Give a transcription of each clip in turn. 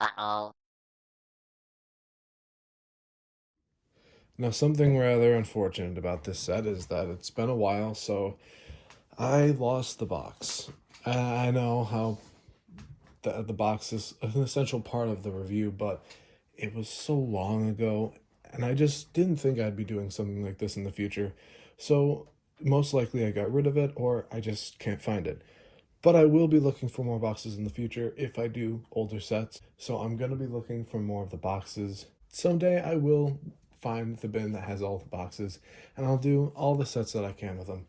Uh-oh. Now, something rather unfortunate about this set is that it's been a while, so I lost the box. I know how the box is an essential part of the review, but it was so long ago, and I just didn't think I'd be doing something like this in the future. So, most likely I got rid of it, or I just can't find it. But I will be looking for more boxes in the future if I do older sets. So I'm going to be looking for more of the boxes. Someday I will find the bin that has all the boxes and I'll do all the sets that I can with them.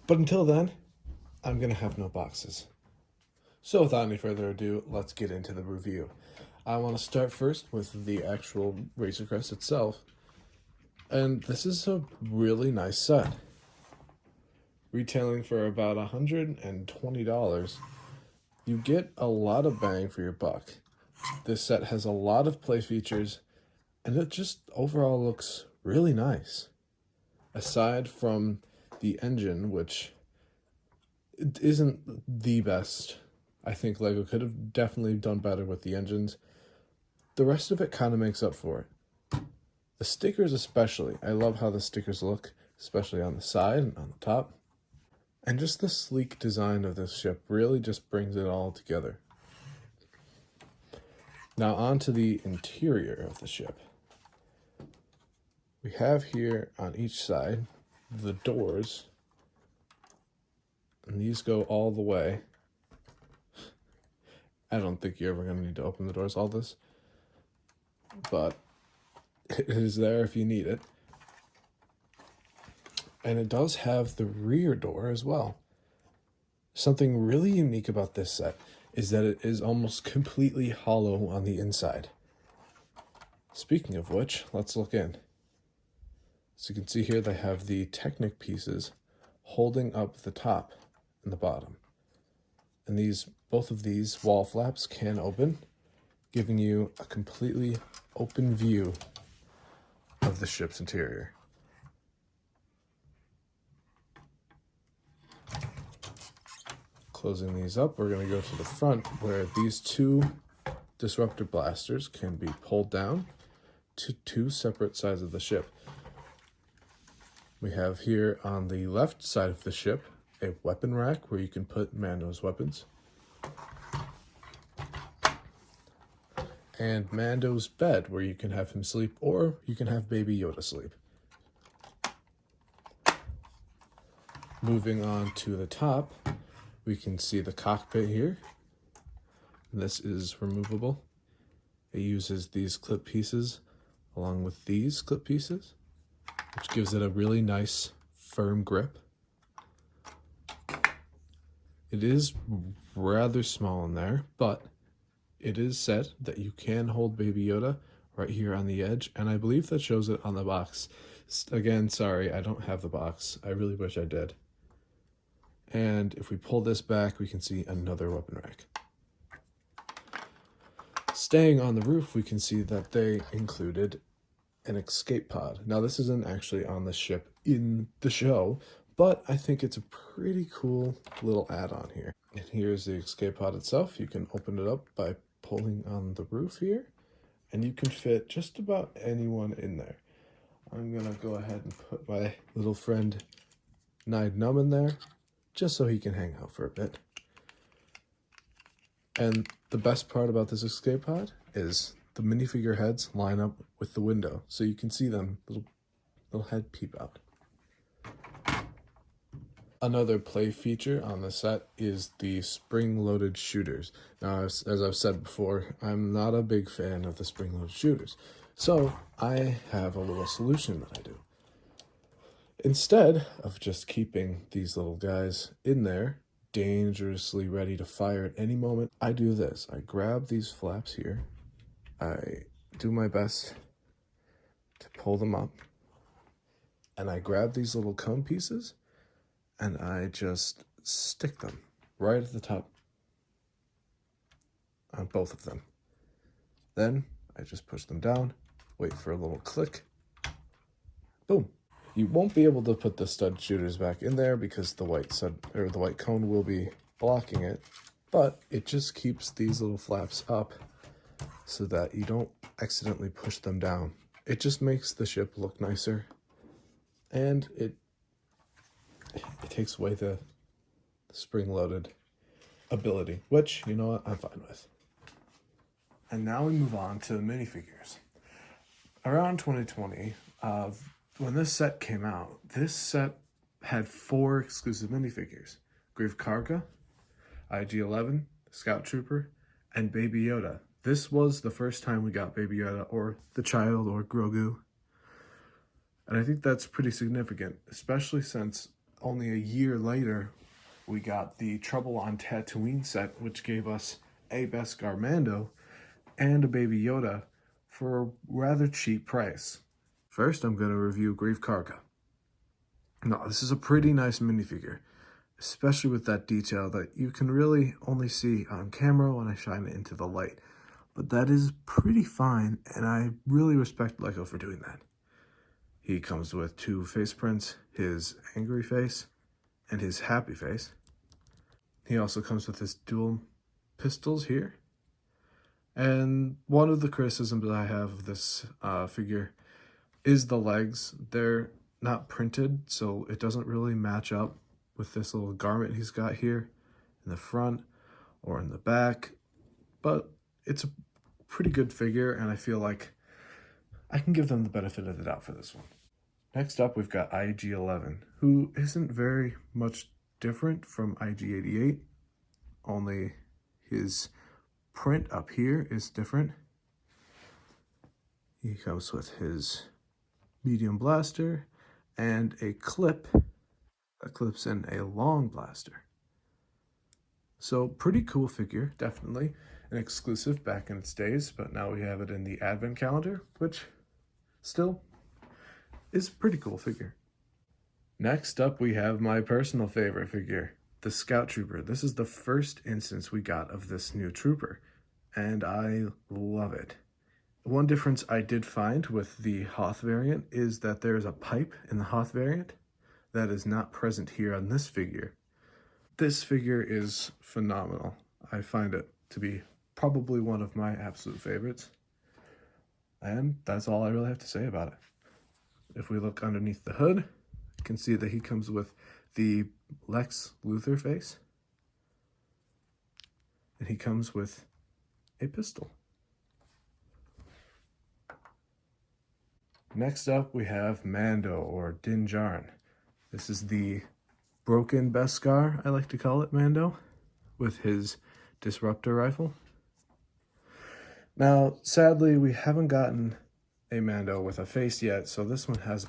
But until then, I'm going to have no boxes. So without any further ado, let's get into the review. I want to start first with the actual Razor Crest itself. And this is a really nice set. Retailing for about $120. You get a lot of bang for your buck. This set has a lot of play features, and it just overall looks really nice. Aside from the engine, which isn't the best, I think LEGO could have definitely done better with the engines. The rest of it kind of makes up for it. The stickers especially, I love how the stickers look, especially on the side and on the top. And just the sleek design of this ship really just brings it all together. Now on to the interior of the ship. We have here on each side the doors, and these go all the way. I don't think you're ever going to need to open the doors all this, but it is there if you need it. And it does have the rear door as well. Something really unique about this set is that it is almost completely hollow on the inside. Speaking of which, let's look in. So you can see here they have the Technic pieces holding up the top and the bottom. And both of these wall flaps can open, giving you a completely open view of the ship's interior. Closing these up, we're going to go to the front where these two disruptor blasters can be pulled down to two separate sides of the ship. We have here on the left side of the ship a weapon rack where you can put Mando's weapons. And Mando's bed where you can have him sleep, or you can have Baby Yoda sleep. Moving on to the top, we can see the cockpit here. This is removable. It uses these clip pieces along with these clip pieces, which gives it a really nice firm grip. It is rather small in there, but it is said that you can hold Baby Yoda right here on the edge, and I believe that shows it on the box. Again, sorry, I don't have the box. I really wish I did. And if we pull this back, we can see another weapon rack. Staying on the roof, we can see that they included an escape pod. Now, this isn't actually on the ship in the show, but I think it's a pretty cool little add-on here. And here's the escape pod itself. You can open it up by pulling on the roof here, and you can fit just about anyone in there. I'm gonna go ahead and put my little friend Nide Num in there, just so he can hang out for a bit. And the best part about this escape pod is the minifigure heads line up with the window, so you can see them, little head peep out. Another play feature on the set is the spring-loaded shooters. Now, as I've said before, I'm not a big fan of the spring-loaded shooters, so I have a little solution that I do. Instead of just keeping these little guys in there, dangerously ready to fire at any moment, I do this. I grab these flaps here, I do my best to pull them up, and I grab these little cone pieces, and I just stick them right at the top on both of them. Then I just push them down, wait for a little click, boom. You won't be able to put the stud shooters back in there because the white cone will be blocking it, but it just keeps these little flaps up so that you don't accidentally push them down. It just makes the ship look nicer, and it takes away the spring-loaded ability, which, you know what, I'm fine with. And now we move on to minifigures. Around 2020, when this set came out, this set had 4 exclusive minifigures: Grief Karga, IG-11, Scout Trooper, and Baby Yoda. This was the first time we got Baby Yoda, or the child, or Grogu. And I think that's pretty significant, especially since only a year later, we got the Trouble on Tatooine set, which gave us a Beskar Mando and a Baby Yoda for a rather cheap price. First, I'm going to review Grief Karga. Now, this is a pretty nice minifigure, especially with that detail that you can really only see on camera when I shine it into the light. But that is pretty fine, and I really respect LEGO for doing that. He comes with 2 face prints, his angry face and his happy face. He also comes with his dual pistols here. And one of the criticisms that I have of this figure is the legs. They're not printed, so it doesn't really match up with this little garment he's got here in the front or in the back. But it's a pretty good figure, and I feel like I can give them the benefit of the doubt for this one. Next up, we've got IG-11, who isn't very much different from IG-88, only his print up here is different. He comes with his medium blaster and a clip that clips in a long blaster. So pretty cool figure, definitely an exclusive back in its days, but now we have it in the advent calendar, which still is a pretty cool figure. Next up, we have my personal favorite figure, the Scout Trooper. This is the first instance we got of this new trooper, and I love it. One difference I did find with the Hoth variant is that there's a pipe in the Hoth variant that is not present here on this figure. This figure is phenomenal. I find it to be probably one of my absolute favorites. And that's all I really have to say about it. If we look underneath the hood, you can see that he comes with the Lex Luthor face. And he comes with a pistol. Next up, we have Mando, or Din Djarin. This is the broken Beskar, I like to call it, Mando, with his disruptor rifle. Now, sadly, we haven't gotten a Mando with a face yet, so this one has...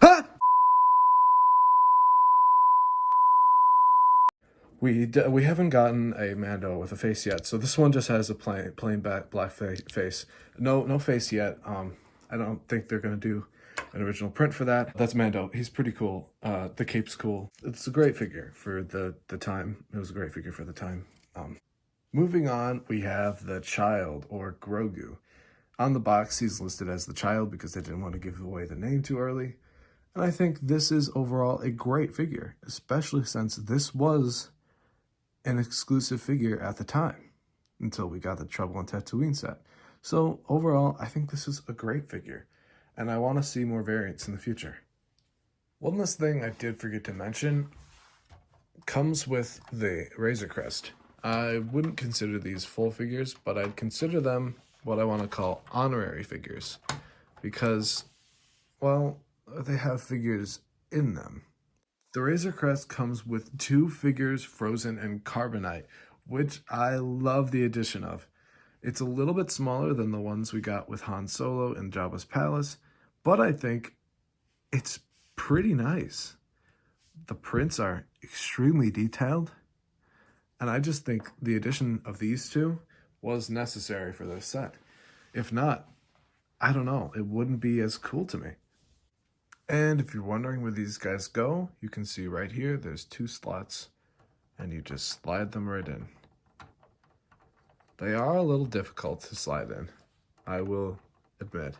We haven't gotten a Mando with a face yet, so this one just has a plain black face. No face yet. I don't think they're going to do an original print for that. That's Mando. He's pretty cool. The cape's cool. It's a great figure for the time. It was a great figure for the time. Moving on, we have the child, or Grogu. On the box, he's listed as the child because they didn't want to give away the name too early. And I think this is overall a great figure, especially since this was an exclusive figure at the time until we got the Trouble on Tatooine set. So overall, I think this is a great figure, and I want to see more variants in the future. One last thing I did forget to mention comes with the Razor Crest. I wouldn't consider these full figures, but I'd consider them what I want to call honorary figures because, well, they have figures in them. The Razor Crest comes with 2 figures frozen in carbonite, which I love the addition of. It's a little bit smaller than the ones we got with Han Solo in Jabba's palace, but I think it's pretty nice. The prints are extremely detailed, and I just think the addition of these 2 was necessary for this set. If not, I don't know, it wouldn't be as cool to me. And if you're wondering where these guys go, you can see right here, there's 2 slots, and you just slide them right in. They are a little difficult to slide in, I will admit.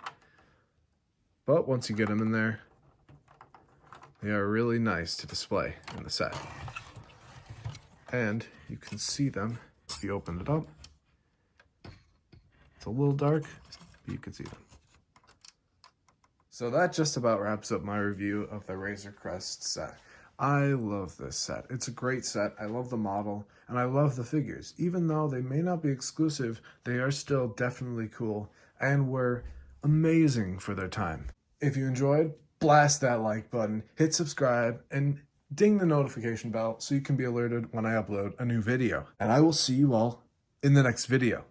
But once you get them in there, they are really nice to display in the set. And you can see them if you open it up. It's a little dark, but you can see them. So that just about wraps up my review of the Razor Crest set. I love this set. It's a great set. I love the model, and I love the figures. Even though they may not be exclusive, they are still definitely cool and were amazing for their time. If you enjoyed, blast that like button, hit subscribe, and ding the notification bell so you can be alerted when I upload a new video. And I will see you all in the next video.